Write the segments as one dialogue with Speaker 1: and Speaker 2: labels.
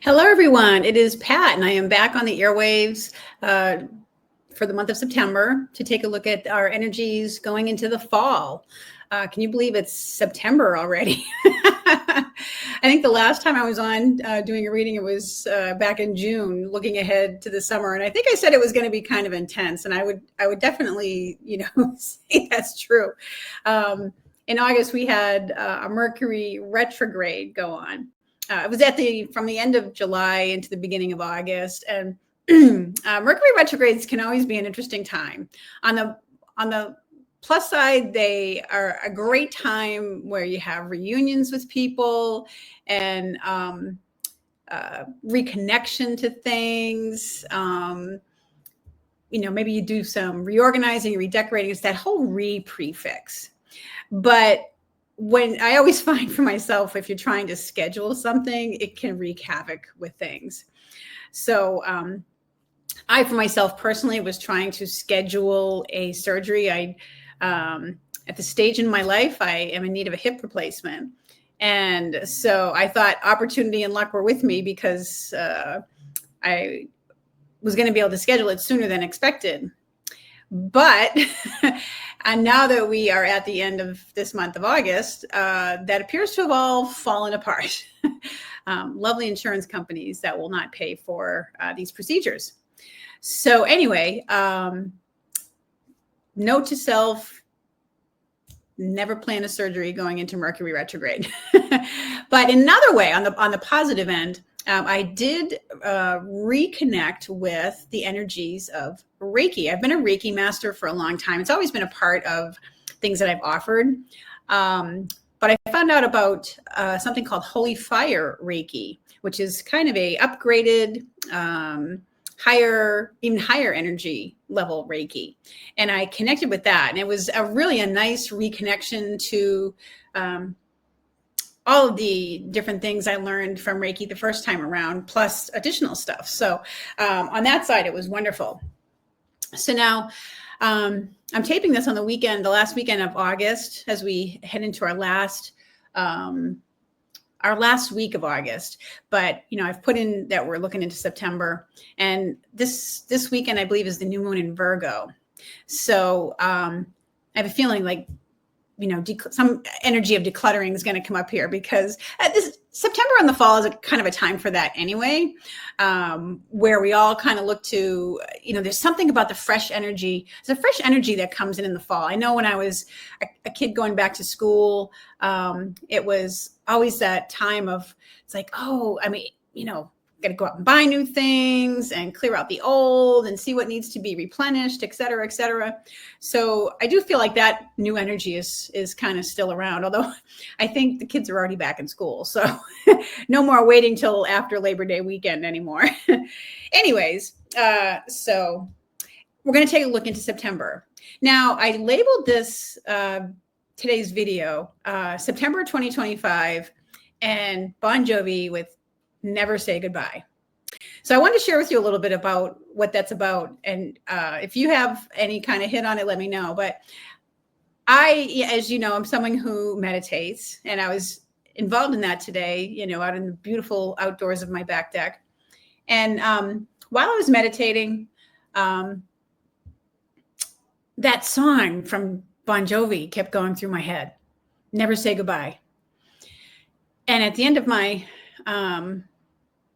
Speaker 1: Hello, everyone. It is Pat, and I am back on the airwaves for the month of September to take a look at our energies going into the fall. Can you believe it's September already? I think the last time I was on doing a reading, it was back in June, looking ahead to the summer, and I think I said it was going to be kind of intense, and I would definitely, say that's true. In August, we had a Mercury retrograde go on. It was from the end of July into the beginning of August, and Mercury retrogrades can always be an interesting time. On the plus side, they are a great time where you have reunions with people and reconnection to things. Maybe you do some reorganizing, redecorating. It's that whole prefix. But when I always find for myself, if you're trying to schedule something, it can wreak havoc with things. So I, for myself personally, was trying to schedule a surgery. At the stage in my life, I am in need of a hip replacement. And so I thought opportunity and luck were with me because I was going to be able to schedule it sooner than expected. But and now that we are at the end of this month of August, that appears to have all fallen apart. Lovely insurance companies that will not pay for these procedures. So anyway, note to self, never plan a surgery going into Mercury retrograde. But in another way, on the positive end, I did reconnect with the energies of Reiki. I've been a Reiki master for a long time. It's always been a part of things that I've offered. But I found out about something called Holy Fire Reiki, which is kind of a upgraded, even higher energy level Reiki. And I connected with that. And it was really a nice reconnection to all of the different things I learned from Reiki the first time around, plus additional stuff. So on that side, it was wonderful. So now I'm taping this on the last weekend of August, as we head into our last week of August. But, I've put in that we're looking into September. And this weekend, I believe, is the new moon in Virgo. So I have a feeling like, some energy of decluttering is going to come up here because this September in the fall is kind of a time for that anyway, where we all kind of look to, there's something about the fresh energy. There's a fresh energy that comes in the fall. I know when I was a kid going back to school, it was always that time of, it's like, got to go out and buy new things and clear out the old and see what needs to be replenished, et cetera, et cetera. So I do feel like that new energy is kind of still around, although I think the kids are already back in school. So no more waiting till after Labor Day weekend anymore. Anyways, so we're going to take a look into September. Now, I labeled this today's video, September 2025, and Bonjovi with Never Say Goodbye. So I wanted to share with you a little bit about what that's about. And if you have any kind of hit on it, let me know. But as you know, I'm someone who meditates, and I was involved in that today, out in the beautiful outdoors of my back deck. And while I was meditating, that song from Bonjovi kept going through my head, Never Say Goodbye. And at the end of my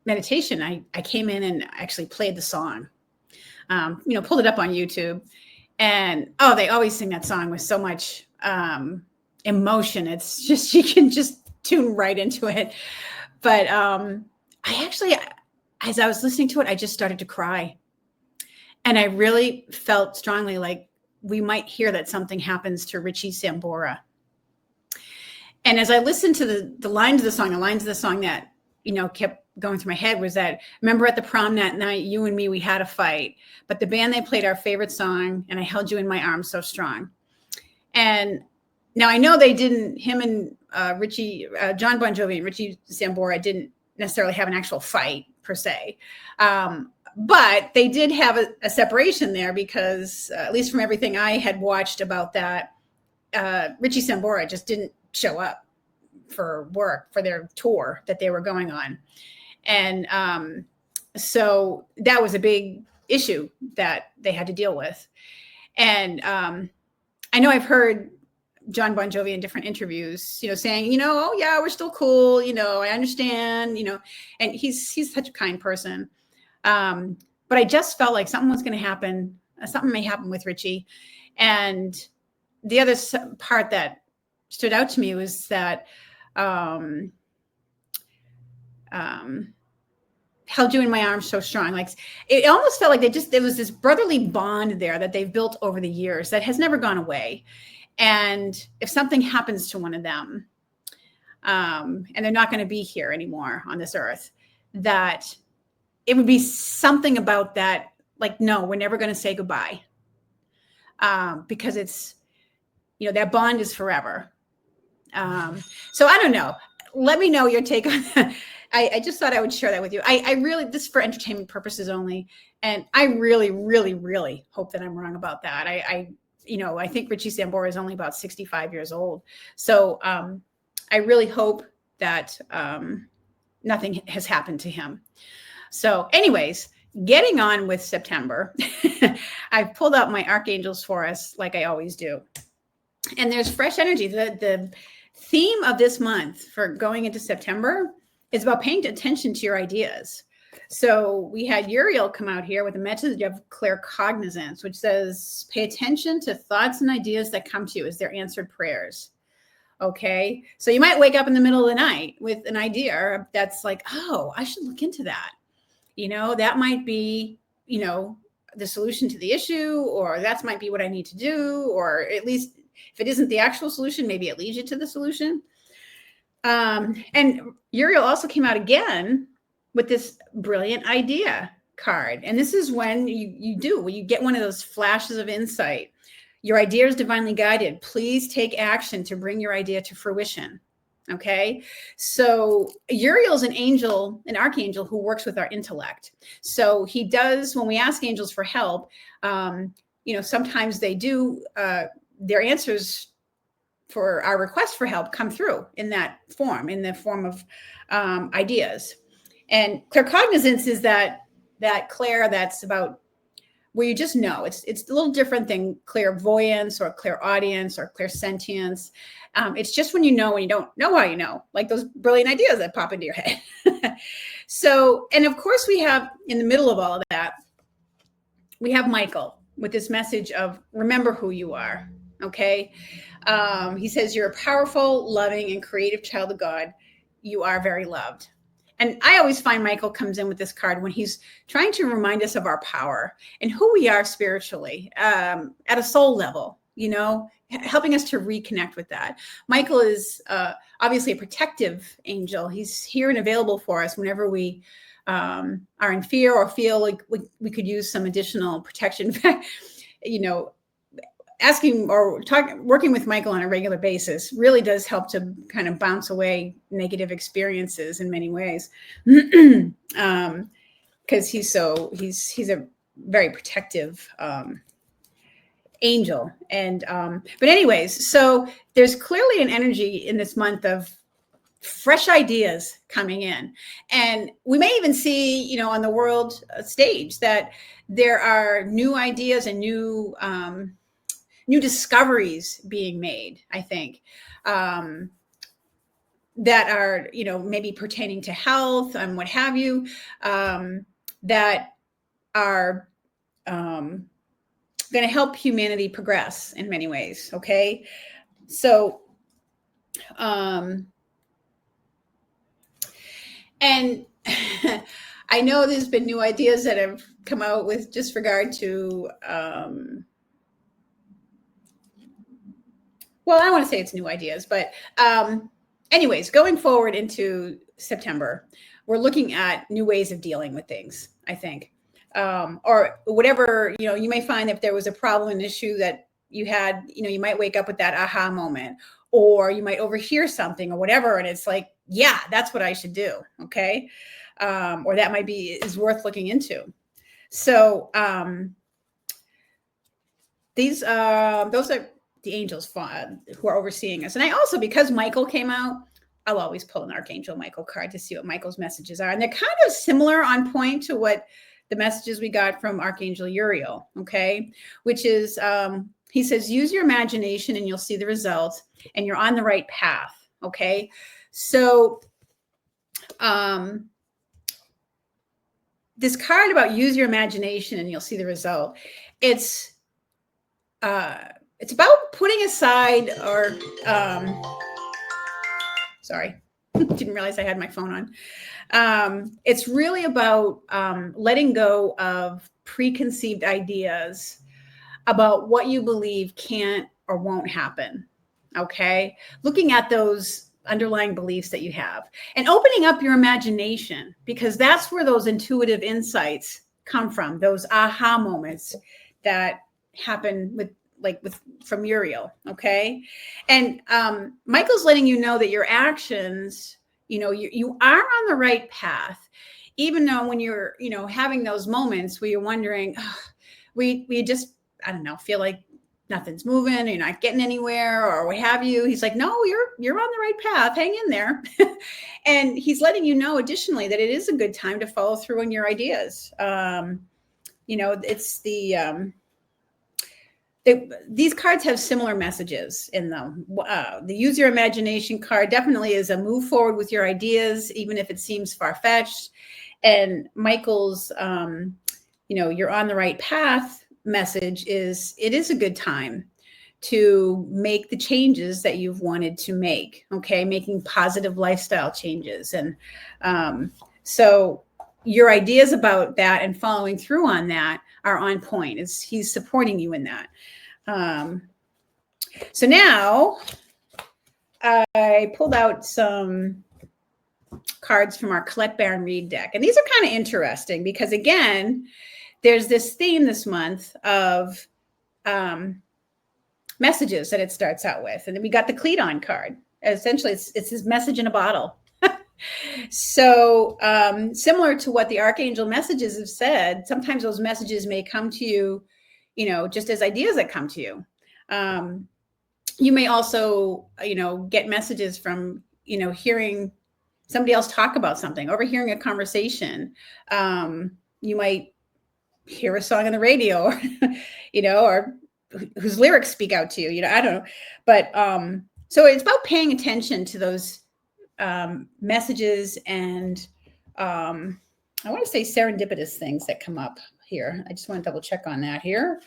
Speaker 1: meditation, I came in and actually played the song, pulled it up on YouTube, and they always sing that song with so much emotion. It's just, you can just tune right into it. But I actually, as I was listening to it, I just started to cry. And I really felt strongly like we might hear that something happens to Richie Sambora. And as I listened to the lines of the song that, kept going through my head was that, remember at the prom that night, you and me, we had a fight, but the band, they played our favorite song, and I held you in my arms so strong. And now I know they didn't, him and John Bon Jovi and Richie Sambora didn't necessarily have an actual fight per se. But they did have a separation there because, at least from everything I had watched about that, Richie Sambora just didn't show up for work for their tour that they were going on. And so that was a big issue that they had to deal with. And I know I've heard John Bonjovi in different interviews, saying, oh yeah, we're still cool. I understand, and he's such a kind person. But I just felt like something was going to happen. Something may happen with Richie. And the other part that stood out to me was that held you in my arms so strong. Like, it almost felt like there was this brotherly bond there that they've built over the years that has never gone away. And if something happens to one of them, and they're not going to be here anymore on this earth, that it would be something about that. Like, no, we're never going to say goodbye. Because it's, that bond is forever. So I don't know. Let me know your take on that. I just thought I would share that with you. I really, this is for entertainment purposes only. And I really, really, really hope that I'm wrong about that. I think Richie Sambora is only about 65 years old. So I really hope that nothing has happened to him. So anyways, getting on with September, I've pulled out my archangels for us like I always do. And there's fresh energy. The theme of this month for going into September is about paying attention to your ideas. So we had Uriel come out here with a message of claircognizance, which says, pay attention to thoughts and ideas that come to you as they're answered prayers. Okay. So you might wake up in the middle of the night with an idea that's like, oh, I should look into that. That might be, the solution to the issue, or that might be what I need to do, or at least if it isn't the actual solution, maybe it leads you to the solution. And Uriel also came out again with this brilliant idea card. And this is when you get one of those flashes of insight. Your idea is divinely guided. Please take action to bring your idea to fruition. Okay. So Uriel's an archangel who works with our intellect. So he does, when we ask angels for help, sometimes they do, their answers for our request for help come through in that form, in the form of ideas. And claircognizance is that clair that's about where you just know. It's a little different than clairvoyance or clairaudience or clairsentience. It's just when you don't know how you know, like those brilliant ideas that pop into your head. So, and of course we have, in the middle of all of that, we have Michael with this message of remember who you are. Okay. He says, you're a powerful, loving, and creative child of God. You are very loved. And I always find Michael comes in with this card when he's trying to remind us of our power and who we are spiritually, at a soul level, helping us to reconnect with that. Michael is obviously a protective angel. He's here and available for us whenever we are in fear or feel like we could use some additional protection. In fact, asking or working with Michael on a regular basis really does help to kind of bounce away negative experiences in many ways. Because he's a very protective angel. And but anyways, so there's clearly an energy in this month of fresh ideas coming in. And we may even see, on the world stage that there are new ideas and new discoveries being made, I think, that are, maybe pertaining to health and what have you, that are going to help humanity progress in many ways. Okay. So, and I know there's been new ideas that have come out with just regard to, well, I don't want to say it's new ideas, but anyways, going forward into September, we're looking at new ways of dealing with things, I think. Or whatever, you may find if there was a problem, an issue that you had, you might wake up with that aha moment, or you might overhear something or whatever. And it's like, yeah, that's what I should do. Okay. Or that might is worth looking into. So those are the angels who are overseeing us. And I also, because Michael came out, I'll always pull an Archangel Michael card to see what Michael's messages are. And they're kind of similar on point to what the messages we got from Archangel Uriel, okay? Which is, he says, use your imagination and you'll see the result, and you're on the right path, okay? So this card about use your imagination and you'll see the result, it's about putting aside, or sorry, didn't realize I had my phone on. It's really about letting go of preconceived ideas about what you believe can't or won't happen. Okay. Looking at those underlying beliefs that you have and opening up your imagination, because that's where those intuitive insights come from, those aha moments that happen from Uriel. Okay. And Michael's letting you know that your actions, you are on the right path, even though when you're, having those moments where you're wondering, we just, I don't know, feel like nothing's moving, you're not getting anywhere or what have you. He's like, no, you're on the right path. Hang in there. And he's letting you know additionally that it is a good time to follow through on your ideas. It's these cards have similar messages in them. The use your imagination card definitely is a move forward with your ideas, even if it seems far-fetched. And Michael's, you're on the right path message is, it is a good time to make the changes that you've wanted to make. Okay. Making positive lifestyle changes. And so your ideas about that and following through on that are on point. He's supporting you in that. So now I pulled out some cards from our Colette Baron Reed deck. And these are kind of interesting because, again, there's this theme this month of messages that it starts out with. And then we got the Cleton card. Essentially, it's his message in a bottle. So similar to what the Archangel messages have said, sometimes those messages may come to you, just as ideas that come to you. You may also, get messages from, hearing somebody else talk about something, overhearing a conversation. You might hear a song on the radio, or whose lyrics speak out to you, I don't know. But so it's about paying attention to those messages and I want to say serendipitous things that come up here. I just want to double check on that here.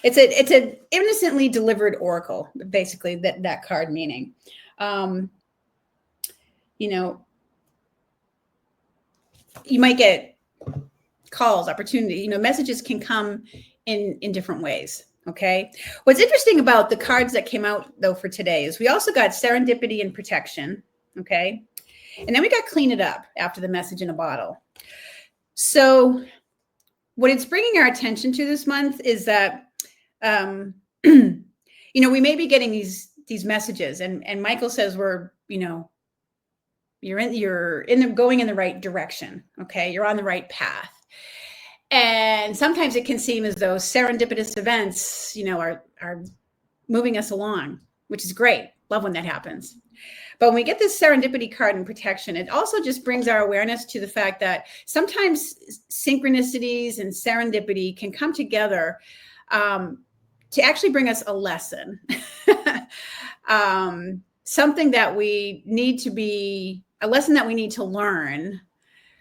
Speaker 1: It's an innocently delivered oracle, basically, that card meaning. You might get calls, opportunity, messages can come in different ways. Okay. What's interesting about the cards that came out though for today is we also got serendipity and protection. Okay. And then we got clean it up after the message in a bottle. So what it's bringing our attention to this month is that, we may be getting these messages and Michael says we're, you're going in the right direction. Okay. You're on the right path. And sometimes it can seem as though serendipitous events, are moving us along, which is great. Love when that happens. But when we get this serendipity card and protection, it also just brings our awareness to the fact that sometimes synchronicities and serendipity can come together to actually bring us a lesson, something that we need to be, a lesson that we need to learn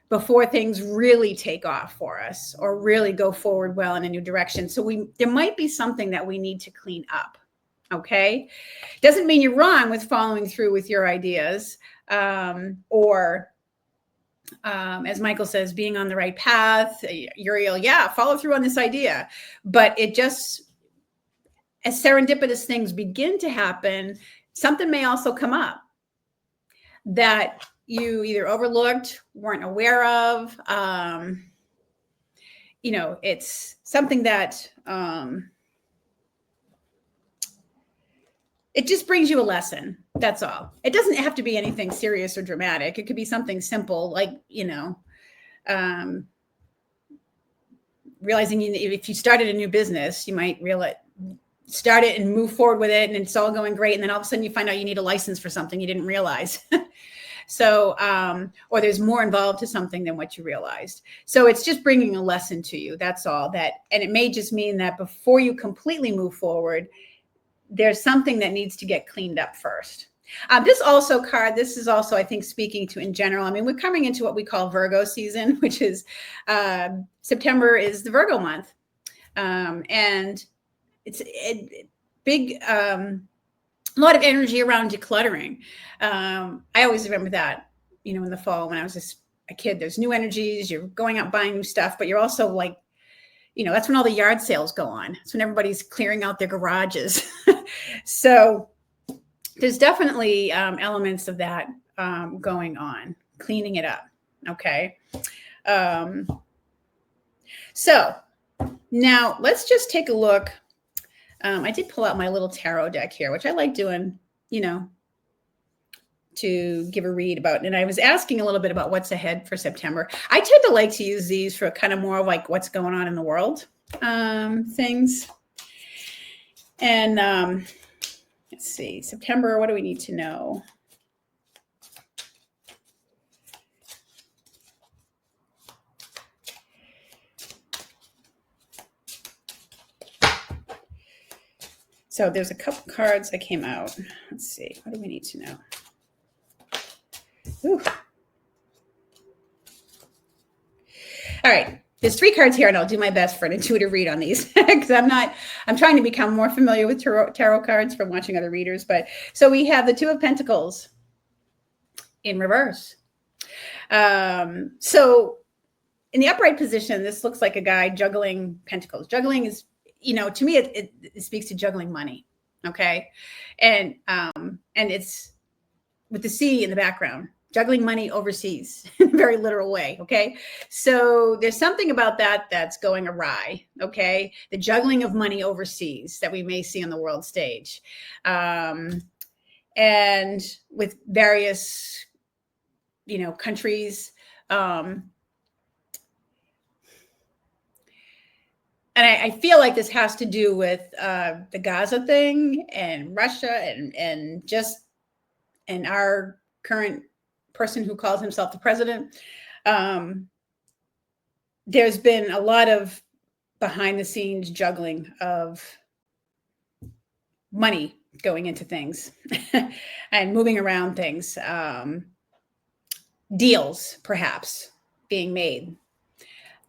Speaker 1: before things really take off for us or really go forward well in a new direction. So there might be something that we need to clean up. Okay. Doesn't mean you're wrong with following through with your ideas or as Michael says, being on the right path. Uriel, follow through on this idea. But it just, as serendipitous things begin to happen, something may also come up that you either overlooked, weren't aware of. It's something that it just brings you a lesson. That's all. It doesn't have to be anything serious or dramatic. It could be something simple, like, realizing if you started a new business, you might realize start it and move forward with it, and it's all going great, and then all of a sudden you find out you need a license for something you didn't realize. So, or there's more involved to something than what you realized. So it's just bringing a lesson to you. That's all that. And it may just mean that before you completely move forward, there's something that needs to get cleaned up first. This is also, I think, speaking to in general. I mean, we're coming into what we call Virgo season, which is September is the Virgo month. And it's a big, a lot of energy around decluttering. I always remember that, in the fall when I was just a kid, there's new energies, you're going out buying new stuff, but you're also like, that's when all the yard sales go on. It's when everybody's clearing out their garages. So there's definitely elements of that going on, cleaning it up. Okay. So now let's just take a look. I did pull out my little tarot deck here, which I like doing, to give a read about. And I was asking a little bit about what's ahead for September. I tend to like to use these for kind of more of like what's going on in the world things. And let's see, September, what do we need to know? So there's a couple cards that came out. Let's see, what do we need to know? Ooh. All right, there's 3 cards here, and I'll do my best for an intuitive read on these because I'm trying to become more familiar with tarot cards from watching other readers. But so we have the 2 of Pentacles in reverse. So in the upright position, this looks like a guy juggling pentacles. Juggling is, to me, it speaks to juggling money. Okay. And it's with the C in the background, juggling money overseas in a very literal way. Okay. So there's something about that that's going awry. Okay. The juggling of money overseas that we may see on the world stage. And with various, countries, and I feel like this has to do with the Gaza thing and Russia and our current person who calls himself the president. There's been a lot of behind the scenes juggling of money going into things and moving around things, deals perhaps being made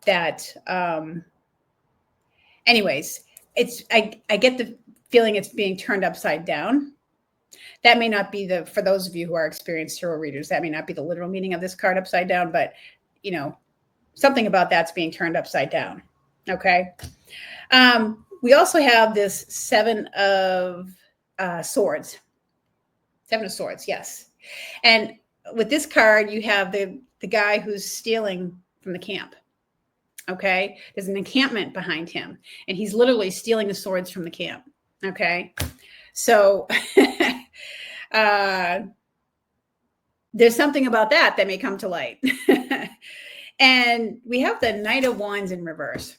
Speaker 1: that, anyways, I get the feeling it's being turned upside down. That may not be for those of you who are experienced tarot readers, that may not be the literal meaning of this card upside down, but something about that's being turned upside down. Okay. We also have this 7 of Swords. 7 of Swords. Yes. And with this card, you have the guy who's stealing from the camp. Okay. There's an encampment behind him, and he's literally stealing the swords from the camp. Okay. So there's something about that may come to light. And we have the Knight of Wands in reverse.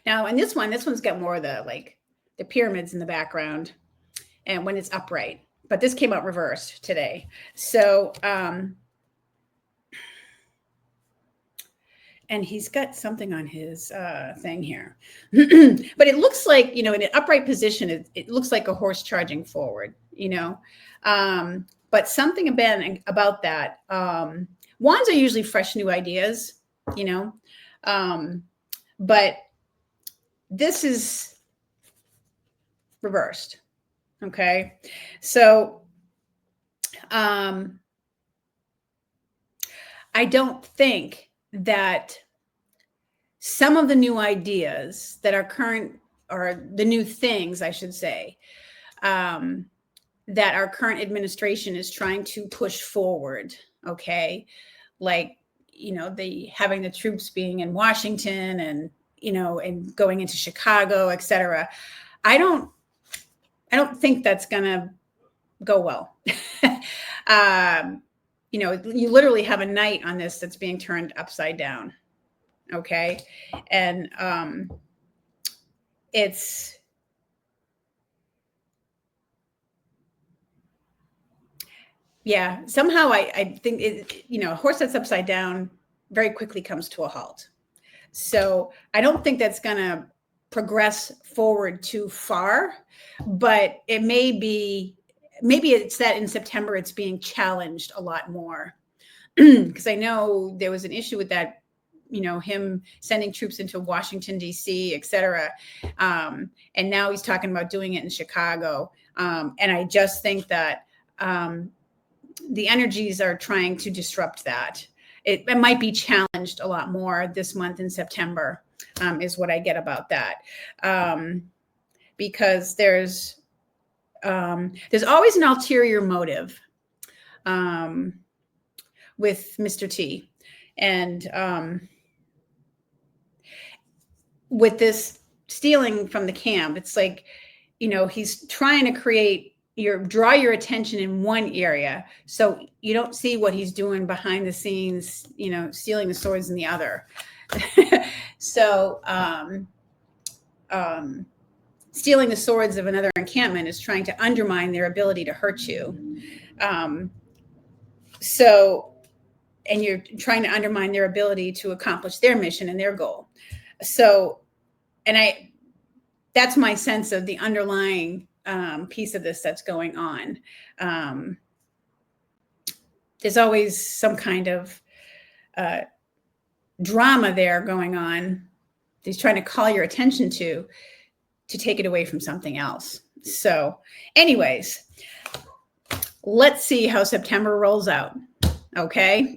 Speaker 1: Now, in this one's got more of the pyramids in the background, and when it's upright, but this came out reversed today. So, and he's got something on his thing here, but it looks like, in an upright position, it looks like a horse charging forward, but something about that. Wands are usually fresh, new ideas, but this is reversed. Okay. So, I don't think that some of the new ideas that are current, or the new things, I should say, that our current administration is trying to push forward. Okay. Like, having the troops being in Washington and, and going into Chicago, et cetera. I don't think that's going to go well. You literally have a knight on this that's being turned upside down. Okay. And it's, yeah, somehow I think a horse that's upside down very quickly comes to a halt. So I don't think that's going to progress forward too far, but it maybe it's that in September it's being challenged a lot more. Because I know there was an issue with that, him sending troops into Washington, D.C., et cetera. And now he's talking about doing it in Chicago. And I just think that the energies are trying to disrupt that. It might be challenged a lot more this month in September, is what I get about that. Because there's always an ulterior motive with Mr. T. And with this stealing from the camp, it's like, he's trying to draw your attention in one area, so you don't see what he's doing behind the scenes, stealing the swords in the other. So stealing the swords of another encampment is trying to undermine their ability to hurt you. And you're trying to undermine their ability to accomplish their mission and their goal. So, that's my sense of the underlying piece of this that's going on. There's always some kind of drama there going on. He's trying to call your attention to take it away from something else. So anyways, let's see how September rolls out. Okay.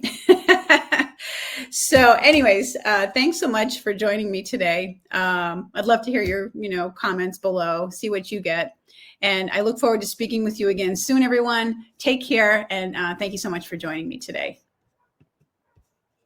Speaker 1: So anyways, thanks so much for joining me today. I'd love to hear your, comments below, see what you get. And I look forward to speaking with you again soon, everyone. Take care. And thank you so much for joining me today.